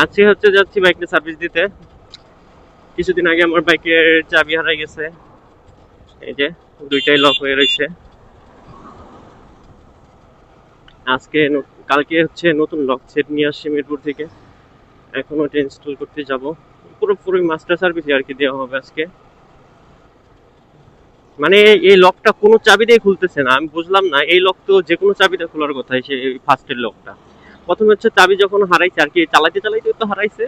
আজকে হচ্ছে যাচ্ছি বাইকটা সার্ভিস দিতে। কিছুদিন আগে আমার বাইকের চাবি হারাই গেছে, এই যে দুইটাই লক হয়ে রয়েছে। আজকে কালকে হচ্ছে নতুন লক সেট নিয়ে আসছি মিরপুর থেকে, এখন ওটা ইনস্টল করতে যাব। পুরোপুরি মাস্টার সার্ভিস আর কি দেওয়া হবে আজকে। মানে এই লকটা কোনো চাবি দিয়ে খুলতেছে না, আমি বুঝলাম না। এই লক তো যে কোনো চাবি দিয়ে খোলার কথা, সে ফার্স্টের লকটা। প্রথমে হচ্ছে চাবি যখন হারাইছে আর কি, চালাইতে চালাইতে তো হারাইছে,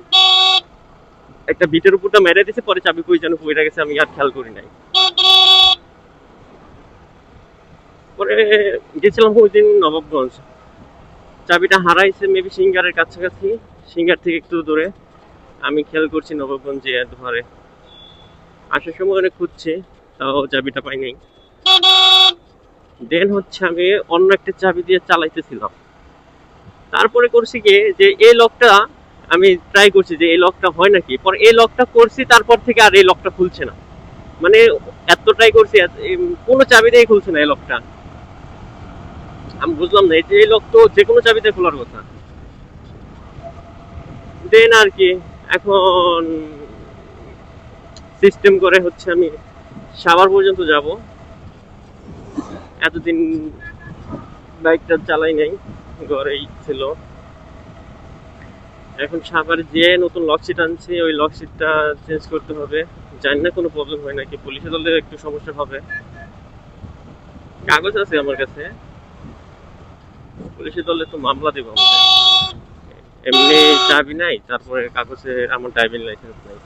একটা বিটের উপরটা মেরে দিছে, পরে চাবি কই যেন পড়ে গেছে, আমি আর খেয়াল করি নাই। পরে গেছিলাম ওই দিন নবাবগঞ্জ, চাবিটা হারাইছে মেবি সিঙ্গারের কাছাকাছি, সিঙ্গার থেকে একটু দূরে। আমি খেয়াল করছি নবাবগঞ্জে ধরে আসার সময় অনেক খুঁজছি, তাও চাবিটা পাই নাই। দেন হচ্ছে আমি অন্য একটা চাবি দিয়ে চালাইতেছিলাম। তারপরে করছি কি, যে এই লকটা আমি ট্রাই করছি যে এই লকটা হয় নাকি, পরে এই লকটা করছি, তারপর থেকে আর এই লকটা খুলছে না। মানে এত ট্রাই করছি, কোনো চাবি দিয়ে খুলছে না এই লকটা। আমি বুঝলাম না, এই লক তো যে কোনো চাবিতে খোলার কথা। দেন আর কি, এখন সিস্টেম করে হচ্ছে আমি সাভার পর্যন্ত যাব। এতদিন বাইকটা চালাই নাই, ঘরেই ছিল। এখন সাভারে যেয়ে নতুন লকশিট আনছি, ওই লকশিটটা চেঞ্জ করতে হবে। জানি না কোনো প্রবলেম হয় নাকি, পুলিশে ধরলে একটু সমস্যা হবে। কাগজ আছে আমার কাছে, পুলিশে ধরলে তো মামলা দেবো আমাকে। এমনি চাবি নাই, তারপরে কাগজে আমার ড্রাইভিং লাইসেন্স নাই।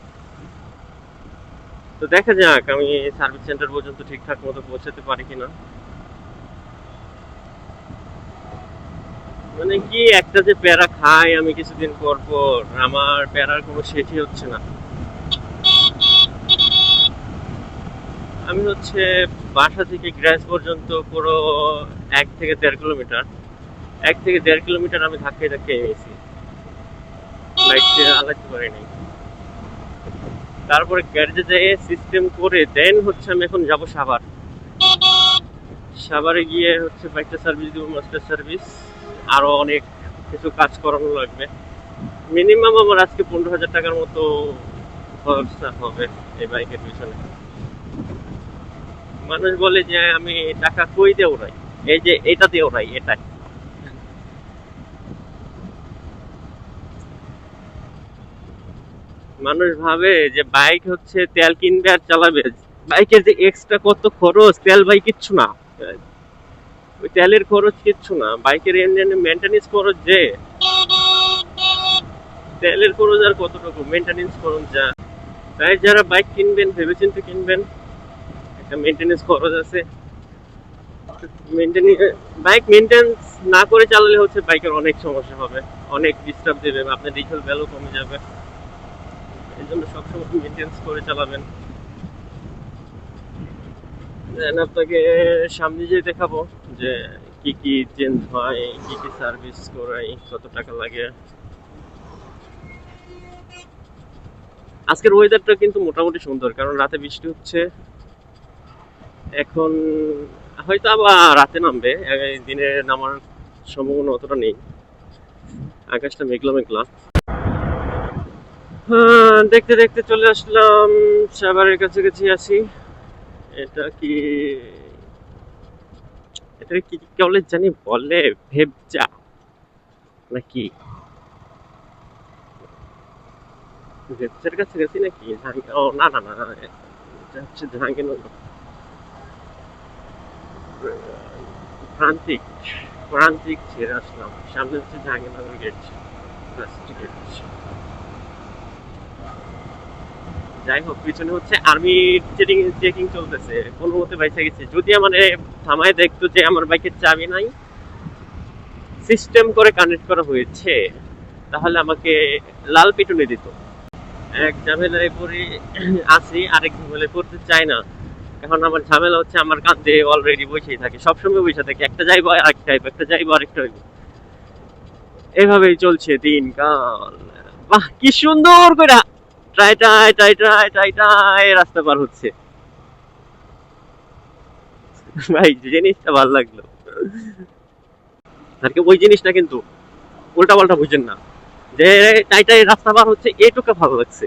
তো দেখা যাক আমি সার্ভিস সেন্টার পর্যন্ত ঠিকঠাক মতো পৌঁছাতে পারি কিনা। মানে কি একটা যে প্যারা খাই আমি কিছুদিন পর পর, আমার প্যারার কোনো শেষই হচ্ছে না। আমি হচ্ছে বাসা থেকে গ্যারেজ পর্যন্ত পুরো 1 থেকে 1.5 কিলোমিটার, 1 থেকে 1.5 কিলোমিটার আমি ধাক্কায় ধাক্কায় গেছি, বাইকটা চালাতে পারিনি। তারপরে গ্যারেজে যেয়ে সিস্টেম করে দেন হচ্ছে আমি এখন যাব সাভার। সাভারে গিয়ে হচ্ছে বাইকটা সার্ভিস দিব, মাস্টার সার্ভিস। আরো অনেক কিছু কাজ করানো লাগবে। মিনিমাম আমার আজকে 15,000 টাকার মতো খরচা হবে এই বাইকের পিছনে। মানুষ বলে যে আমি টাকা কই দিয়ে উড়াই, এই যে এটা দিয়ে উড়াই, এটাই। মানুষ ভাবে যে বাইক হচ্ছে তেল কিনবে আর চালাবে, বাইকের যে এক্সট্রা কত খরচ, তেল ভাই কিচ্ছু না। ওই তেলের খরচ কিচ্ছু না, বাইকের ইঞ্জিনের মেনটেনেন্স খরচ যে, তেলের খরচ আর কতটুকু মেনটেনেন্স খরচ যা। তাই যারা বাইক কিনবেন ভেবেচিন্তে কিনবেন, একটা মেনটেনেন্স খরচ আছে। বাইক মেনটেন্স না করে চালালে হচ্ছে বাইকের অনেক সমস্যা হবে, অনেক ডিস্টার্ব দেবে, আপনার রিকল ভ্যালু কমে যাবে। এই জন্য সবসময় মেনটেন্স করে চালাবেন। দেন আপনাকে সামনে যেয়ে দেখাবো যে কি কি চেঞ্জ হয়, কি কি সার্ভিস করাই, কত টাকা লাগে। আজকের ওয়েদারটা কিন্তু মোটামুটি সুন্দর, কারণ রাতে বৃষ্টি হচ্ছে। এখন হয়তো আবার রাতে নামবে, দিনে নামার সম্ভাবনা অতটা নেই। আকাশটা মেঘলা মেঘলা। হ্যাঁ, দেখতে দেখতে চলে আসলাম সাভারের কাছাকাছি আছি। এটা কি, এটা কি কলেজ জানি বলে, ভেবচা নাকি, ভেবচার কাছাকাছি নাকি, ও না না না, এটা হচ্ছে জাহাঙ্গীরনগর। প্রান্তিক, প্রান্তিক ছেড়ে আসলাম, সামনে হচ্ছে জাহাঙ্গীরনগর গেট, গেট। যাই হোক, পিছনে হচ্ছে আর্মি চেকিং চেকিং চলতেছে, কোনো মতে বাইসে গেছে। যদি আমার থামায় দেখতো যে আমার বাইকের চাবি নাই, সিস্টেম করে কানেক্ট করা হয়েছে, তাহলে আমাকে লাল পিটুনি দিত। এক ঝামেলায় পড়ে আছি, আরেক ঝামেলায় পড়তে চাই না। এখন আমার ঝামেলা হচ্ছে আমার কাঁধে অলরেডি বসেই থাকে, সবসময় বসে থাকে, একটা যাইবো আরেকটা আইবো, একটা যাইবো আরেকটা হইবো, এভাবেই চলছে দিনকাল। বাহ কি সুন্দর করে try try try try try try রাস্তা পার হচ্ছে। ভাই জিনিসটা ভালো লাগলো আর কি, ওই জিনিসটা কিন্তু উল্টা পাল্টা বুঝেন না। যে টাইটাই রাস্তা পার হচ্ছে এটুকু ভালো লাগছে।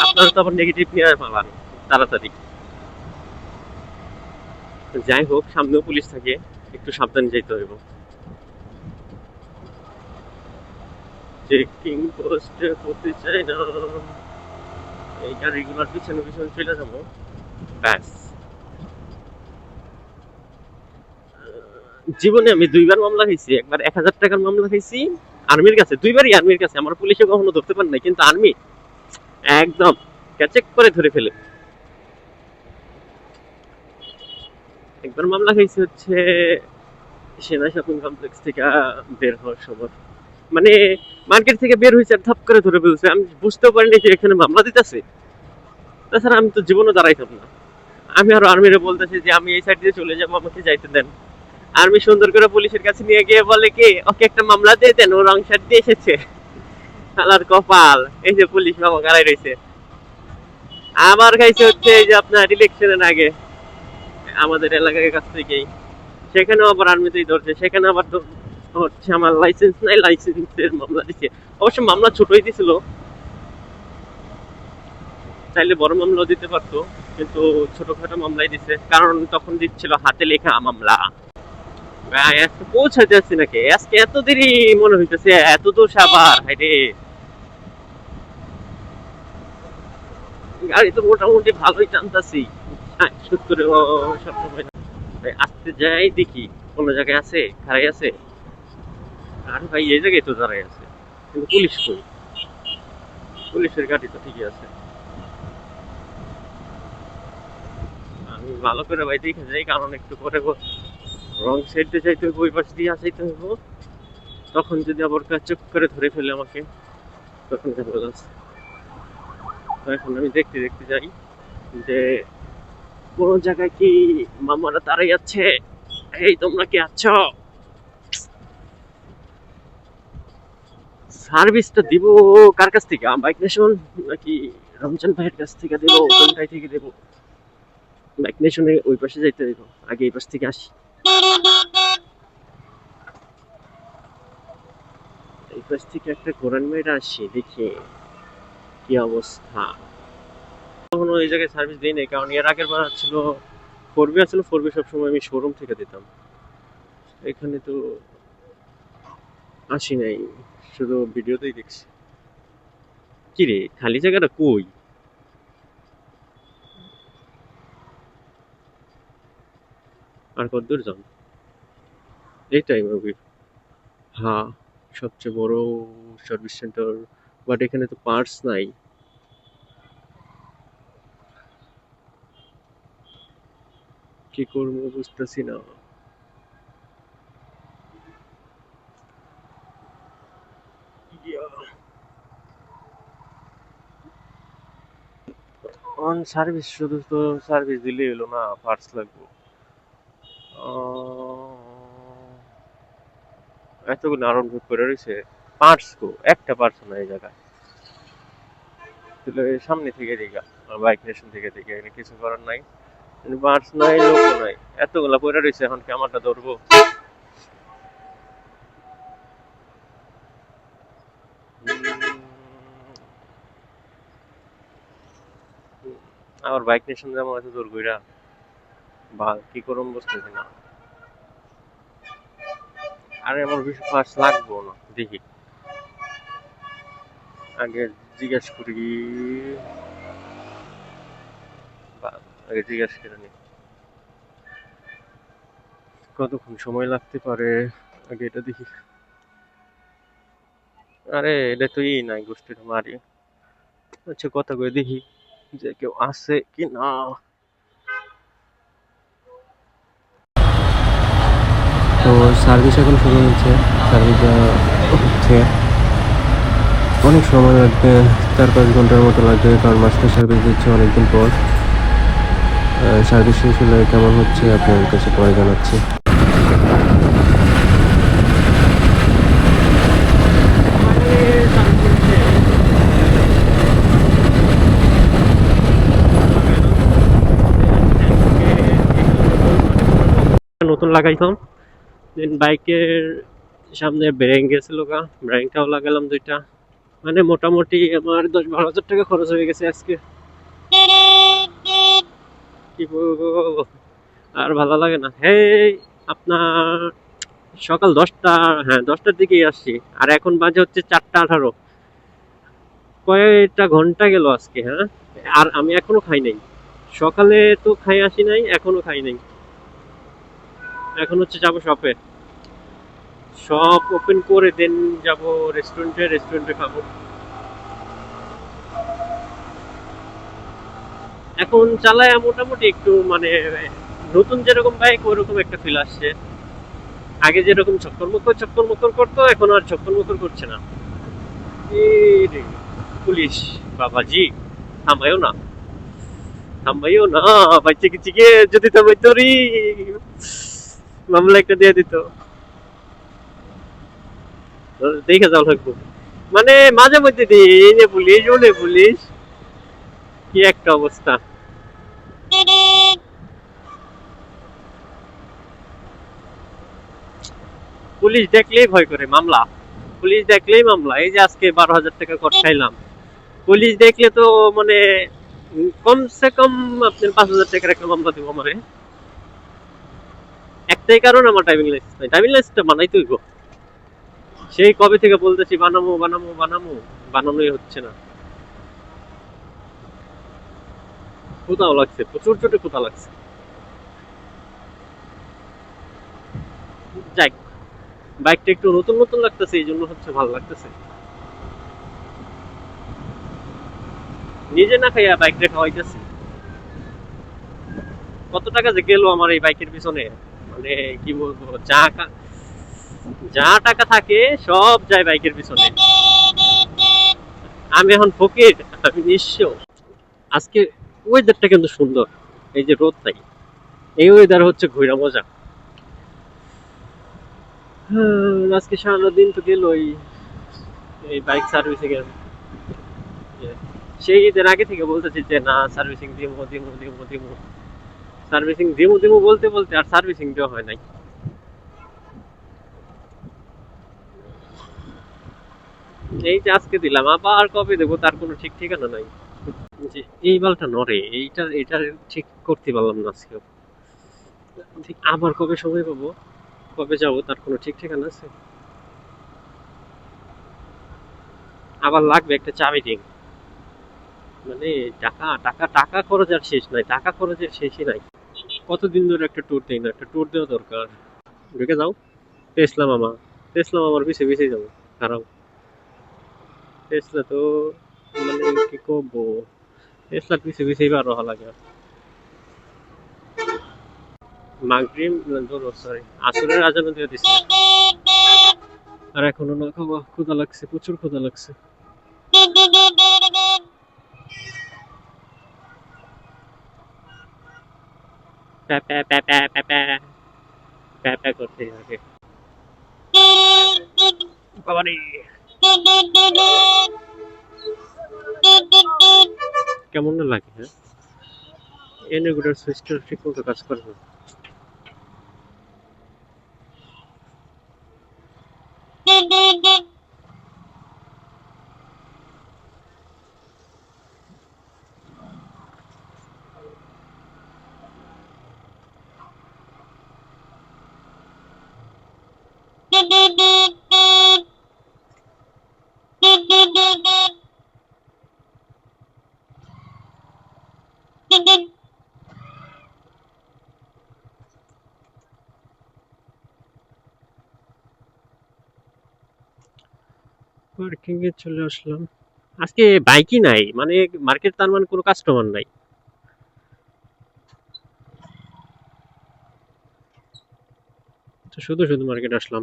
আপনারা তো আবার নেগেটিভ নিয়ে পালান তাড়াতাড়ি। যাই হোক, সামনেও পুলিশ থাকে, একটু সাবধানে যেতে হইব। চেকিং পোস্টে করতে চাই না, এই গাড়িগুলোর পিছনে পিছনে চলে যাবো, ব্যাস। জীবনে আমি দুইবার মামলা খাইছি, একবার 1,000 টাকার মামলা খাইছি আর্মির কাছে, দুইবারই আর্মির কাছে। আমার পুলিশে কখনো ধরতে পারে নাই, কিন্তু আর্মি একদম ক্যাচেক করে ধরে ফেলে। একবার মামলা খাইছি হচ্ছে সেনা শপিং কমপ্লেক্স থেকে বের হওয়ার সময়, মানে মার্কেট থেকে বের হয়েছে আর ধাপ করে ধরে ফেলছে। আমি বুঝতেও পারিনি যে এখানে মামলা দিতেছে। তাছাড়া আমি তো জীবনে দাঁড়াইতাম না। আমি আরো আর্মিরে বলতেছি যে আমি এই সাইড দিয়ে চলে যাবো, আমাকে যাইতে দেন। আর্মি সুন্দর করে পুলিশের কাছে নিয়ে গিয়ে বলে কি, ওকে একটা মামলা দিয়ে দেন, ও রং শার্ট দিয়ে এসেছে। আলার কপাল, এই যে পুলিশ মামা গাড়াই রয়েছে। আমার খাইছে হচ্ছে এই যে আপনার ইলেকশনের আগে আমাদের এলাকার কাছ থেকেই, সেখানেও আবার আর্মিতেই ধরছে। সেখানে আবার হচ্ছে আমার লাইসেন্স নাই, লাইসেন্সের মামলা দিচ্ছে। অবশ্য মামলা ছোটই দিছিল, চাইলে বড় মামলাও দিতে পারতো, কিন্তু ছোটখাটো মামলাই দিছে, কারণ তখন দিচ্ছিল হাতে লেখা মামলা। ভাই আজকে পৌঁছাইতে আসছি নাকি, আজকে এত দেরি মনে হইতেছে, এত দূর সাবার হাইরে। গাড়ি তো মোটামুটি ভালোই টানতাছি, 60-70 সবসময়। আসতে যাই দেখি কোন জায়গায় আছে, খারাই আছে। আর ভাই এই জায়গায় তো দাঁড়াই আছে, কিন্তু পুলিশ কই? পুলিশের গাড়ি তো ঠিকই আছে। আমি ভালো করে ভাই দেখে যাই, কারণ একটু পরে রং সাইড দিয়ে যাইতে হইব, ওই পাশ দিয়ে আসাইতে হইব। তখন যদি আবার চুপ করে ধরে ফেলে আমাকে, তখন ঝামেলা আছে। তো এখন আমি দেখতে দেখতে যাই যে কোন জায়গায় কি মামারা দাঁড়াই যাচ্ছে। এই তোমরা কি আছো? সার্ভিসটা দিব কার কাছ থেকে, বাইক নেশন নাকি রমজান ভাইয়ের কাছ থেকে দেবো, কোনটাই থেকে দেবো? বাইক নেশনে ওই পাশে যাইতে দেবো, আগে এই পাশ থেকে আসি। এই পাশ থেকে একটা কোরআন মেয়েরা আসি, দেখি কি অবস্থা। কখনো এই জায়গায় সার্ভিস দিই নাই, কারণ এর আগের বার ছিল ফোরবি, আসলে ফোরবি সবসময় আমি শোরুম থেকে দিতাম। এখানে তো আসি নাই, শুধু ভিডিওতেই দেখছি। কি রে, খালি জায়গাটা কই? আর কত দূর যান? এইটাই মেবি। হ্যাঁ, সবচেয়ে বড় সার্ভিস সেন্টার, বাট এখানে তো পার্টস নাই। কি করবো বুঝতেছি না। অন সার্ভিস, শুধু তো সার্ভিস দিলেই হলো না, পার্টস লাগবে। এতগুলো আরম্ভ করে রয়েছে, পার্টস কো? একটা পার্টস নাই এই জায়গায়। তাহলে সামনে থেকে দিঘা, বাইক নেশন থেকে দিঘা, এখানে কিছু করার নাই। পার্টস নাই, লোকও নাই, এতগুলা পড়ে রয়েছে, এখন কি আমারটা ধরবো? আমার বাইক নেশন যেমন এত দূর ঘুরা, বা কি করুম বুঝতেছি না। আরে আমার বেশি পার্টস লাগবো না, দেখি আগে জিজ্ঞেস করি, বা আগে জিজ্ঞেস করে নি কতক্ষণ সময় লাগতে পারে, আগে এটা দেখি। আরে এটা তো ই নাই, গোষ্ঠীর মারি। আচ্ছা কথা কয়ে দেখি যে কেউ আছে কি না। তো সার্ভিস এখন শুরু হয়েছে, সার্ভিস হচ্ছে, অনেক সময় লাগবে, 4-5 ঘন্টার মতো লাগবে, কারণ মাস্টার সার্ভিস দিচ্ছে অনেকদিন পর। সার্ভিস শেষ হলে কেমন হচ্ছে আপনার কাছে পরে জানাচ্ছি। নতুন লাগাইতাম, দেন বাইকের সামনে ব্রেং গেছিল গা, ব্রেংটাও লাগালাম দুইটা। মানে মোটামুটি আমার 10-12 হাজার টাকা খরচ হয়ে গেছে আজকে। কি বলবো, আর ভালো লাগে না। আপনার সকাল 10টা, হ্যাঁ 10টার দিকেই আসছি, আর এখন বাজে হচ্ছে 4টা 18। কয়টা ঘন্টা গেল আজকে, হ্যাঁ। আর আমি এখনো খাই নাই। সকালে তো খাই আসি নাই, এখনো খাই নাই। এখন হচ্ছে যাবো শপে, শপ ওপেন করে দেন যাব রেস্টুরেন্টে খাবো। এখন চালায় মোটামুটি একটু মানে নতুন যেরকম বাইক ওরকম একটা ফিল আসছে। আগে যেরকম চক্কর মক্কর করতো, এখন আর চক্কর মক্কর করছে না। এই রে, পুলিশ বাবাজি, থামাইও না, থামাইও না। বাচ্চা কিছু গিয়ে যদি থামাইতো রে, মামলা একটা দিয়ে দিত। দেখে যাও লাগবো, মানে মাঝে মধ্যে দিই এই যে পুলিশ ওনে পুলিশ, কি একটা অবস্থা। পুলিশ দেখলেই ভয় করে মামলা, পুলিশ দেখলেই মামলা। এই যে আজকে 12,000 টাকা কর খাইলাম, পুলিশ দেখলে তো মানে কমসে কম আপনার 5,000 টাকার একটা মামলা দিব আমারে। একটাই কারণ, আমার ড্রাইভিং লাইসেন্স নাই। ড্রাইভিং লাইসেন্সটা বানাইতে হইব, সেই কবে থেকে বলতেছি বানাবো বানাবো বানাবো, বানানোই হচ্ছে না। কোথাও লাগছে, প্রচুর চোটে কোথাও লাগছে। যাই, বাইকটা একটু নতুন নতুন লাগতেছে, এই জন্য হচ্ছে ভালো লাগতেছে। নিজে না খাইয়া বাইকটা খাওয়াইতেছে। কত টাকা যে গেল আমার এই বাইকের পিছনে, মানে কি বলবো, যা টাকা থাকে সব যায় বাইকের পিছনে। আমি এখন ফকির, আমি নিঃস্ব। আজকে ওয়েদারটা কিন্তু সুন্দর, এই যে রোদ নাই, এই ওয়েদার হচ্ছে ঘুরা মজা। আজকে সারাদিন তো গেল এই বাইক সার্ভিসিং এর। সেই ঈদের আগে থেকে বলতেছি যে না সার্ভিসিং দিমু দিমু দিমু দিমু, সার্ভিসিং দিমু দিমু বলতে বলতে আর সার্ভিসিং দেওয়া হয় নাই। এই যে আজকে দিলাম, আবার কবে দেবো তার কোনো ঠিক ঠিকানা নাই। যে এই বালটা নড়ে, এটা ঠিক করতে পারলাম না আজকে। ঠিক আবার কবে সময় পাবো, কবে যাবো তার কোনো ঠিক ঠিকানা আছে? আবার লাগবে একটা চাবি রিং। মানে টাকা টাকা টাকা খরচ আর শেষ নাই, টাকা খরচের শেষই নাই। কতদিন ধরে একটা ট্যুর দেই না, একটা ট্যুর দেওয়া দরকার। ঢুকে যাও, টেসলা মামা, টেসলা মামার পিছে পিছে যাবো। খারাপ টেসলা তো, মানে কি করবো, টেসলার পিছে পিছেই বার হওয়া লাগে। মাগরিব ধরো, সরি আসরের আজানও দিয়ে দিচ্ছে, আর এখনো না খাওয়া। ক্ষুধা লাগছে, প্রচুর ক্ষুধা লাগছে। প্যা প্যা প্যা প্যা প্যা প্যা প্যা প্যা করতেই থাকে। বাবারে, কেমন না লাগে, হ্যাঁ। এনে গুটার সুইচটা ঠিক মতো কাজ করে না। পার্কিং এ চলে আসলাম। আজকে বাইকই নাই, মানে মার্কেট তার মানে কোনো কাস্টমার নাই। তো শুধু শুধু মার্কেট আসলাম।